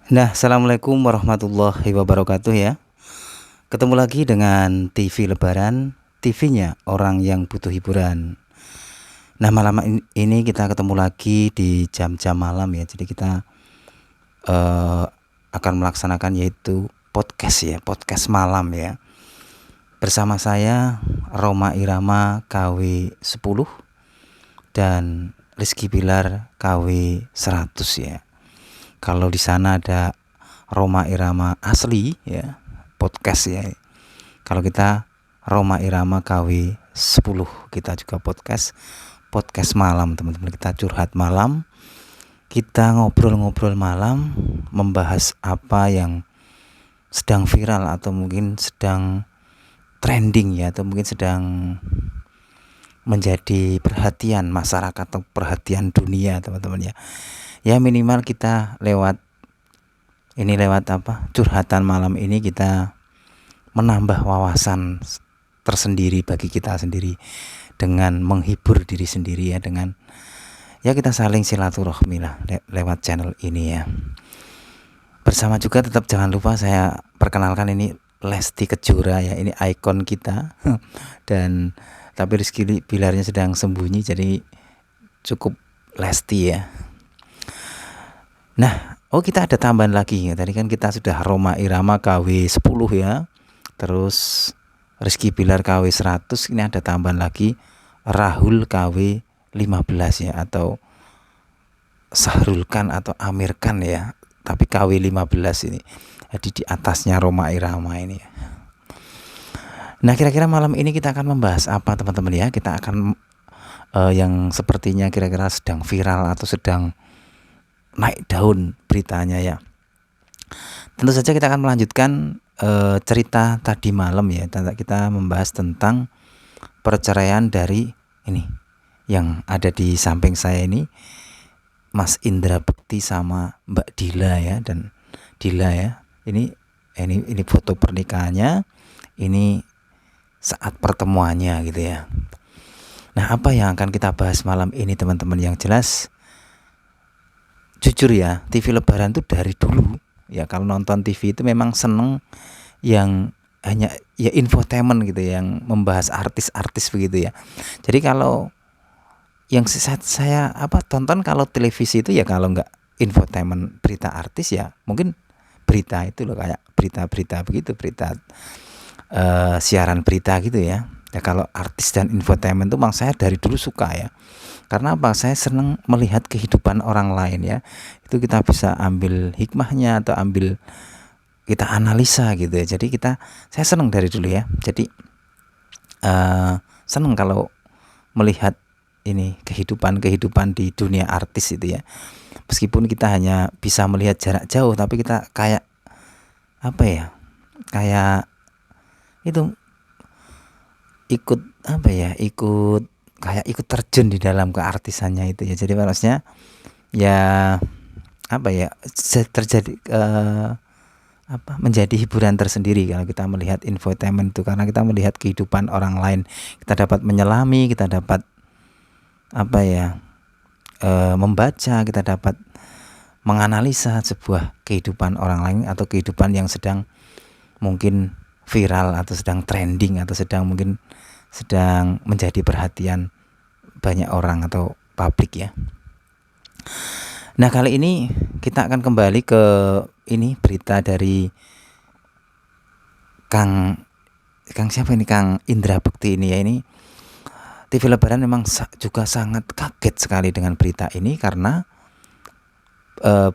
Nah, assalamualaikum warahmatullahi wabarakatuh ya. Ketemu lagi dengan TV Lebaran, TV-nya orang yang butuh hiburan. Nah, malam ini kita ketemu lagi di jam-jam malam ya. Jadi kita eh, akan melaksanakan yaitu podcast ya, podcast malam ya. Bersama saya Roma Irama KW 10 dan Rizky Bilar KW 100 ya. Kalau di sana ada Roma Irama asli ya, podcast ya. Kalau kita Roma Irama KW 10, kita juga podcast malam teman-teman. Kita curhat malam, kita ngobrol-ngobrol malam, membahas apa yang sedang viral atau mungkin sedang trending ya, atau mungkin sedang menjadi perhatian masyarakat atau perhatian dunia teman-teman ya. Ya minimal kita lewat curhatan malam ini kita menambah wawasan tersendiri bagi kita sendiri dengan menghibur diri sendiri ya, dengan ya kita saling silaturahmi lah lewat channel ini ya. Bersama juga tetap jangan lupa saya perkenalkan, ini Lesti Kejora ya, ini ikon kita dan tapi Rizky Bilarnya sedang sembunyi, jadi cukup Lesti ya. Nah, kita ada tambahan lagi ya. Tadi kan kita sudah Roma Irama KW 10 ya. Terus Rizky Bilar KW 100, ini ada tambahan lagi Rahul KW 15 ya, atau Sahrul Khan atau Amir Khan ya. Tapi KW 15 ini. Jadi di atasnya Roma Irama ini ya. Nah, kira-kira malam ini kita akan membahas apa teman-teman ya? Kita akan yang sepertinya kira-kira sedang viral atau sedang naik daun beritanya ya. Tentu saja kita akan melanjutkan cerita tadi malam ya. Kita membahas tentang perceraian dari ini yang ada di samping saya ini, Mas Indra Bekti sama Mbak Dila ya. Dan Dila ya, ini foto pernikahannya, ini saat pertemuannya gitu ya. Nah, apa yang akan kita bahas malam ini teman-teman? Yang jelas jujur ya, TV Lebaran tuh dari dulu ya, kalau nonton TV itu memang seneng yang hanya ya infotainment gitu, yang membahas artis-artis begitu ya. Jadi kalau yang saya tonton kalau televisi itu ya, kalau nggak infotainment berita artis ya mungkin berita itu loh, kayak berita-berita begitu, berita siaran berita gitu ya. Ya kalau artis dan infotainment itu memang saya dari dulu suka ya. Karena apa? Saya senang melihat kehidupan orang lain ya. Itu kita bisa ambil hikmahnya atau kita analisa gitu ya. Jadi saya senang dari dulu ya. Jadi senang kalau melihat ini kehidupan di dunia artis itu ya. Meskipun kita hanya bisa melihat jarak jauh, tapi kita kayak apa ya? Kayak itu ikut ikut terjun di dalam keartisannya itu ya. Jadi harusnya ya terjadi menjadi hiburan tersendiri kalau kita melihat infotainment itu, karena kita melihat kehidupan orang lain, kita dapat menyelami, kita dapat membaca, kita dapat menganalisa sebuah kehidupan orang lain atau kehidupan yang sedang mungkin viral atau sedang trending atau sedang menjadi perhatian banyak orang atau publik ya. Nah, kali ini kita akan kembali ke ini berita dari Kang siapa ini, Kang Indra Bekti ini ya. Ini TV Lebaran memang juga sangat kaget sekali dengan berita ini, karena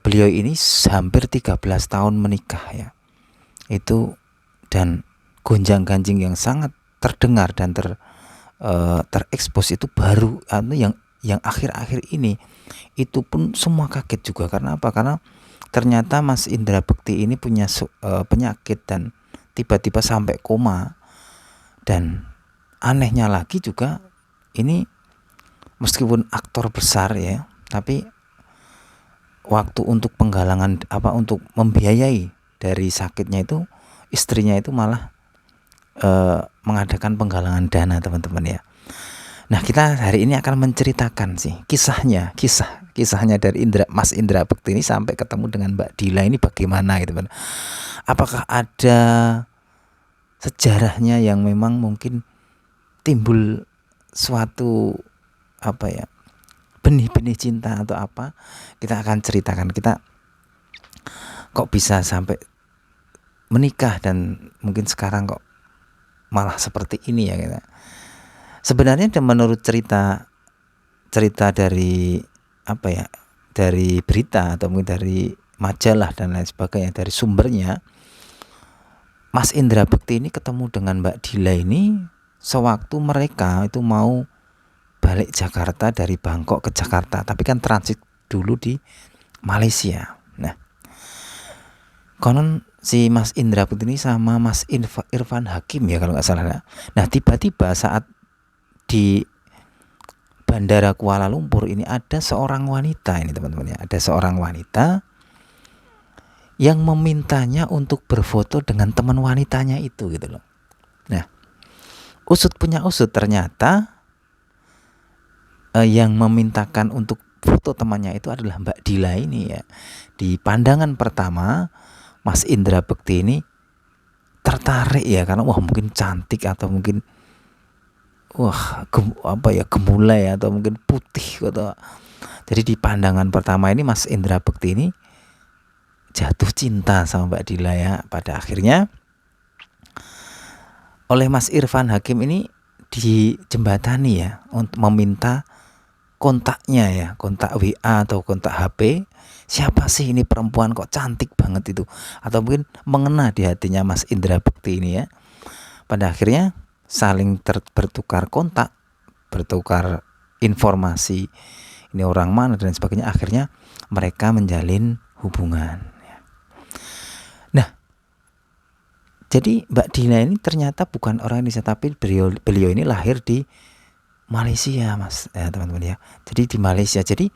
beliau ini hampir 13 tahun menikah ya. Itu dan gonjang-ganjing yang sangat terdengar dan terekspos itu baru yang akhir-akhir ini. Itu pun semua kaget juga. Karena apa? Karena ternyata Mas Indra Bekti ini punya penyakit dan tiba-tiba sampai koma. Dan anehnya lagi juga, ini meskipun aktor besar ya, tapi waktu untuk penggalangan untuk membiayai dari sakitnya itu, istrinya itu malah mengadakan penggalangan dana teman-teman ya. Nah, kita hari ini akan menceritakan sih kisahnya dari Mas Indra Bekti ini sampai ketemu dengan Mbak Dila ini bagaimana gitu kan. Apakah ada sejarahnya yang memang mungkin timbul suatu apa ya, benih-benih cinta atau apa? Kita akan ceritakan kita kok bisa sampai menikah dan mungkin sekarang kok malah seperti ini ya kita. Sebenarnya menurut cerita dari apa ya, dari berita atau mungkin dari majalah dan lain sebagainya, dari sumbernya, Mas Indra Bekti ini ketemu dengan Mbak Dila ini sewaktu mereka itu mau balik Jakarta dari Bangkok ke Jakarta, tapi kan transit dulu di Malaysia. Nah, konon si Mas Indra Bekti ini sama Mas Irfan Hakim ya kalau nggak salah. Nah, tiba-tiba saat di Bandara Kuala Lumpur ini ada seorang wanita ini teman-teman ya, ada seorang wanita yang memintanya untuk berfoto dengan teman wanitanya itu gitu loh. Nah, usut punya usut ternyata yang memintakan untuk foto temannya itu adalah Mbak Dila ini ya. Di pandangan pertama Mas Indra Bekti ini tertarik ya, karena wah mungkin cantik atau mungkin wah gemulai atau mungkin putih atau. Jadi di pandangan pertama ini Mas Indra Bekti ini jatuh cinta sama Mbak Dila ya. Pada akhirnya oleh Mas Irfan Hakim ini dijembatani ya untuk meminta kontaknya ya, kontak WA atau kontak HP. Siapa sih ini perempuan kok cantik banget itu, atau mungkin mengena di hatinya Mas Indra Bekti ini ya. Pada akhirnya saling bertukar kontak, bertukar informasi, ini orang mana dan sebagainya. Akhirnya mereka menjalin hubungan. Nah, jadi Mbak Dila ini ternyata bukan orang Indonesia, tapi beliau ini lahir di Malaysia, Mas, ya teman-teman ya. Jadi di Malaysia. Jadi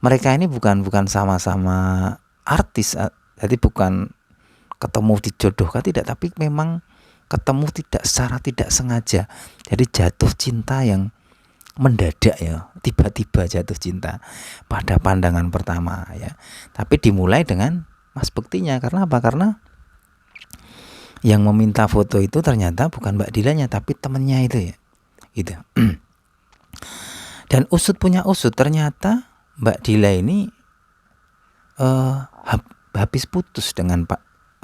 mereka ini bukan sama-sama artis, jadi bukan ketemu dijodohkan, tidak, tapi memang ketemu secara tidak sengaja. Jadi jatuh cinta yang mendadak ya, tiba-tiba jatuh cinta pada pandangan pertama ya. Tapi dimulai dengan Mas Bektinya. Karena apa? Karena yang meminta foto itu ternyata bukan Mbak Dilanya, tapi temennya itu ya. Gitu. Dan usut punya usut ternyata Mbak Dila ini habis putus dengan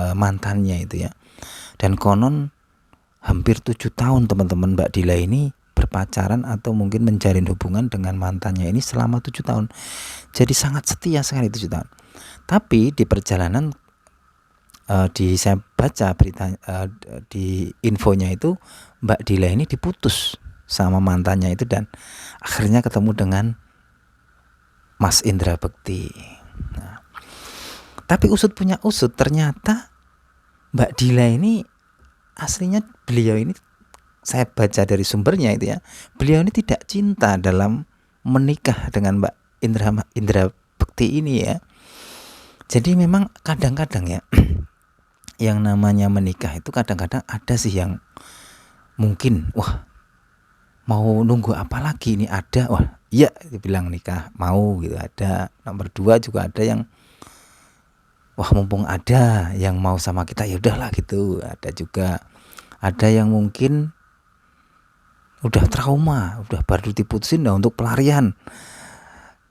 mantannya itu ya. Dan konon hampir 7 tahun teman-teman Mbak Dila ini berpacaran atau mungkin menjalin hubungan dengan mantannya ini selama 7 tahun. Jadi sangat setia sekali 7 tahun. Tapi di perjalanan saya baca berita di infonya itu Mbak Dila ini diputus sama mantannya itu dan akhirnya ketemu dengan Mas Indra Bekti. Nah, tapi usut punya usut ternyata Mbak Dila ini aslinya, beliau ini saya baca dari sumbernya itu ya, beliau ini tidak cinta dalam menikah dengan Mbak Indra Bekti ini ya. Jadi memang kadang-kadang ya yang namanya menikah itu kadang-kadang ada sih yang mungkin wah mau nunggu apa lagi ini, ada wah iya dibilang nikah mau gitu, ada. Nomor 2 juga ada yang wah mumpung ada yang mau sama kita ya udahlah gitu. Ada juga ada yang mungkin udah trauma, udah baru diputusin nah untuk pelarian,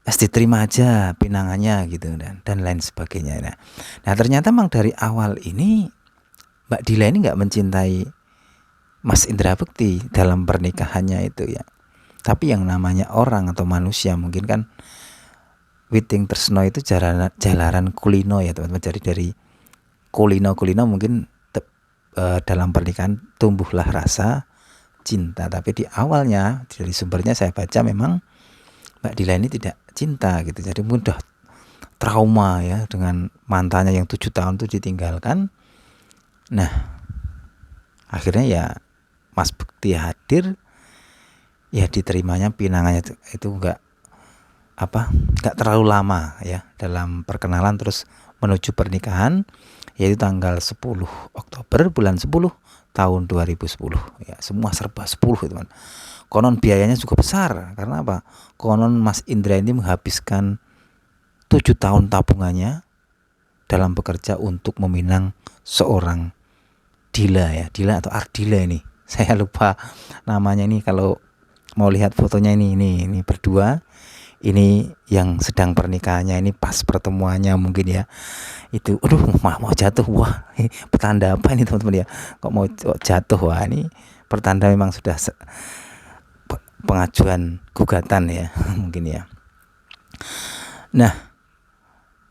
diterima aja pinangannya gitu dan lain sebagainya. Nah ternyata memang dari awal ini Mbak Dila ini nggak mencintai Mas Indra Bekti dalam pernikahannya itu ya. Tapi yang namanya orang atau manusia mungkin kan Witing Tresno itu jalaran kulino ya teman-teman. Jadi dari kulino mungkin dalam pernikahan tumbuhlah rasa cinta. Tapi di awalnya dari sumbernya saya baca memang Mbak Dila ini tidak cinta gitu. Jadi mudah trauma ya dengan mantannya yang 7 tahun itu ditinggalkan. Nah akhirnya ya Mas Bekti hadir ya, diterimanya pinangannya itu enggak terlalu lama ya dalam perkenalan terus menuju pernikahan. yaitu tanggal 10 Oktober bulan 10 tahun 2010 ya. Semua serba 10 teman. Konon biayanya juga besar, karena apa? Konon Mas Indra ini menghabiskan 7 tahun tabungannya dalam bekerja untuk meminang seorang Dila ya, Dila atau Ardila ini. Saya lupa namanya ini, kalau mau lihat fotonya ini berdua. Ini yang sedang pernikahannya, ini pas pertemuannya mungkin ya. Itu aduh mau jatuh. Wah, ini pertanda apa ini teman-teman ya? Kok mau jatuh? Wah, ini pertanda memang sudah pengajuan gugatan ya mungkin ya. Nah,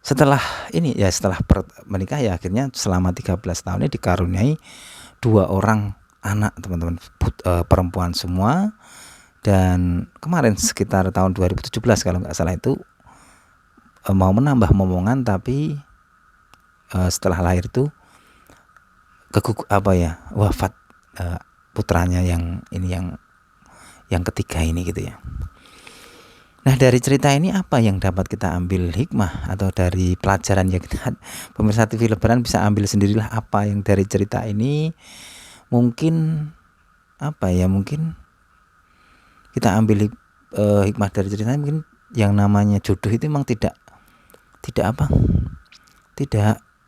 setelah ini ya, setelah menikah ya, akhirnya selama 13 tahun ini dikaruniai 2 orang anak teman-teman, perempuan semua. Dan kemarin sekitar tahun 2017 kalau nggak salah itu mau menambah momongan, tapi setelah lahir itu wafat putranya yang ini, yang ketiga ini gitu ya. Nah, dari cerita ini apa yang dapat kita ambil hikmah atau dari pelajaran yang kita, pemirsa TV Lebaran bisa ambil sendirilah apa yang dari cerita ini. Mungkin mungkin kita ambil hikmah dari ceritanya, mungkin yang namanya jodoh itu memang tidak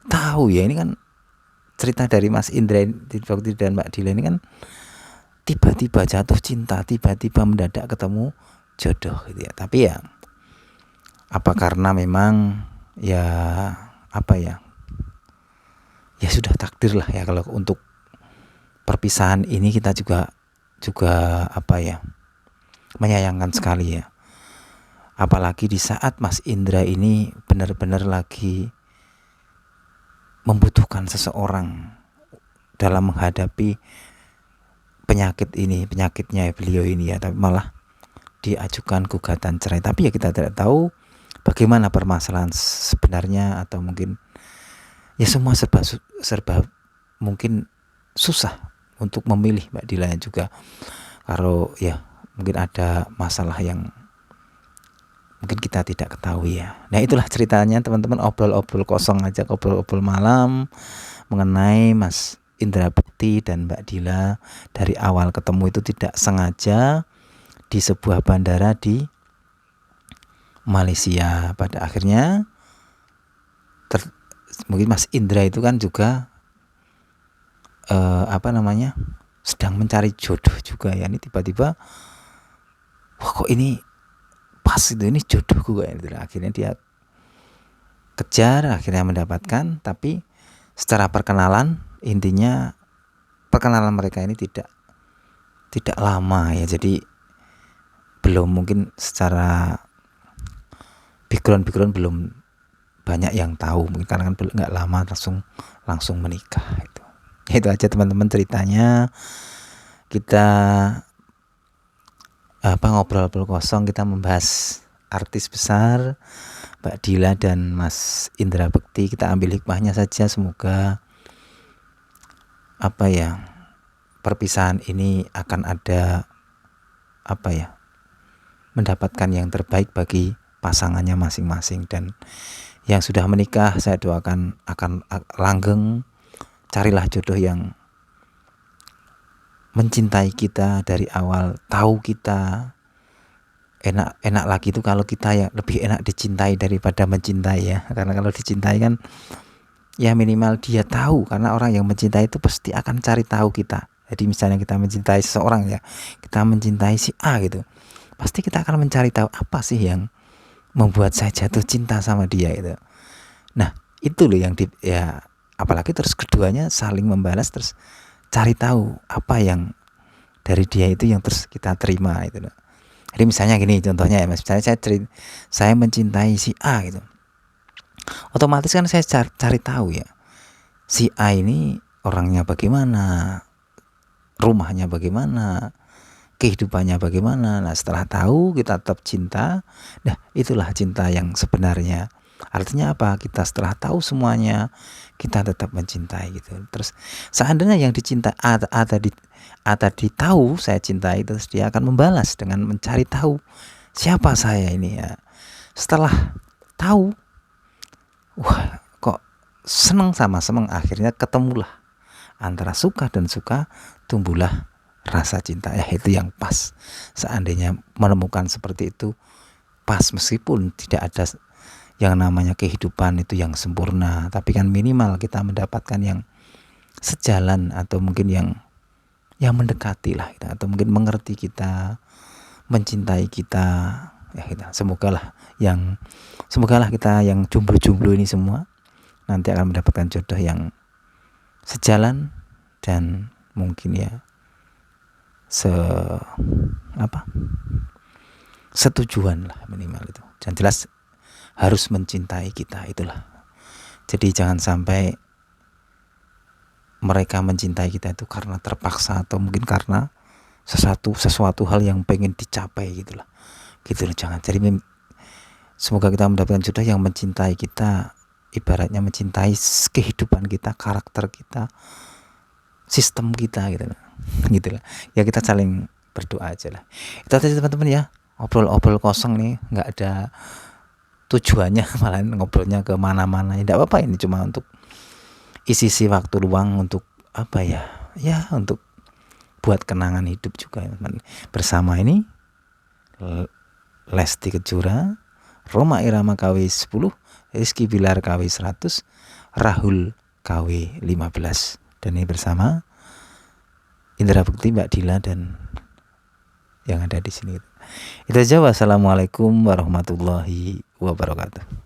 tahu ya. Ini kan cerita dari Mas Indra dan Mbak Dila ini kan tiba-tiba jatuh cinta, tiba-tiba mendadak ketemu jodoh gitu ya. Tapi ya apa karena memang ya ya sudah takdir lah ya, kalau untuk perpisahan ini kita juga menyayangkan sekali ya. Apalagi di saat Mas Indra ini benar-benar lagi membutuhkan seseorang dalam menghadapi penyakitnya beliau ini ya, tapi malah diajukan gugatan cerai. Tapi ya kita tidak tahu bagaimana permasalahan sebenarnya, atau mungkin ya semua serba mungkin susah untuk memilih Mbak Dila juga, kalau ya mungkin ada masalah yang mungkin kita tidak ketahui ya. Nah, itulah ceritanya teman-teman, obrol-obrol kosong aja, obrol-obrol malam mengenai Mas Indra Bekti dan Mbak Dila. Dari awal ketemu itu tidak sengaja di sebuah bandara di Malaysia. Pada akhirnya mungkin Mas Indra itu kan juga sedang mencari jodoh juga ya. Ini tiba-tiba, wah kok ini pas itu, ini jodohku kayak gitu. Akhirnya dia kejar, akhirnya mendapatkan. Tapi secara perkenalan, intinya perkenalan mereka ini tidak lama ya. Jadi belum, mungkin secara background belum banyak yang tahu, mungkin karena kan nggak lama langsung menikah itu. Itu aja teman-teman ceritanya. Kita ngobrol kosong, kita membahas artis besar Mbak Dila dan Mas Indra Bekti. Kita ambil hikmahnya saja, semoga perpisahan ini akan ada mendapatkan yang terbaik bagi pasangannya masing-masing. Dan yang sudah menikah, saya doakan akan langgeng. Carilah jodoh yang mencintai kita dari awal, tahu kita. Enak lagi itu kalau kita ya lebih enak dicintai daripada mencintai ya. Karena kalau dicintai kan ya minimal dia tahu, karena orang yang mencintai itu pasti akan cari tahu kita. Jadi misalnya kita mencintai seseorang ya, kita mencintai si A gitu, pasti kita akan mencari tahu apa sih yang membuat saya jatuh cinta sama dia itu. Nah, itu loh yang apalagi terus keduanya saling membalas, terus cari tahu apa yang dari dia itu yang terus kita terima itu loh. Jadi misalnya gini contohnya ya Mas, misalnya saya mencintai si A gitu, otomatis kan saya cari tahu ya, si A ini orangnya bagaimana, rumahnya bagaimana, kehidupannya bagaimana. Nah, setelah tahu kita tetap cinta. Nah, itulah cinta yang sebenarnya. Artinya apa? Kita setelah tahu semuanya, kita tetap mencintai gitu. Terus seandainya yang dicinta tadi tahu saya cintai, terus dia akan membalas dengan mencari tahu siapa saya ini ya. Setelah tahu, wah kok seneng sama seneng, akhirnya ketemulah antara suka dan suka, tumbuhlah rasa cinta. Ya itu yang pas. Seandainya menemukan seperti itu pas, meskipun tidak ada yang namanya kehidupan itu yang sempurna, tapi kan minimal kita mendapatkan yang sejalan atau mungkin yang mendekati lah, atau mungkin mengerti kita, mencintai kita. Ya kita semogalah kita yang jomblo-jomblo ini semua nanti akan mendapatkan jodoh yang sejalan dan mungkin ya setujuan lah minimal itu. Dan jelas harus mencintai kita, itulah. Jadi jangan sampai mereka mencintai kita itu karena terpaksa atau mungkin karena sesuatu hal yang pengen dicapai gitu loh. Jangan. Jadi semoga kita mendapatkan jodoh yang mencintai kita, ibaratnya mencintai kehidupan kita, karakter kita, sistem kita gitu lah. Ya kita saling berdoa aja lah. Itu aja teman-teman ya. Obrol kosong nih, nggak ada tujuannya, malah ngobrolnya ke mana-mana. Tidak apa-apa, ini cuma untuk isi waktu luang untuk apa ya? Ya untuk buat kenangan hidup juga teman. Bersama ini Lesti Kejora, Rhoma Irama KW 10, Rizky Bilar KW 100, Rahul KW 15. Dan ini bersama Indra Bekti, Mbak Dila dan yang ada di sini. Itu aja. Wassalamualaikum warahmatullahi wabarakatuh.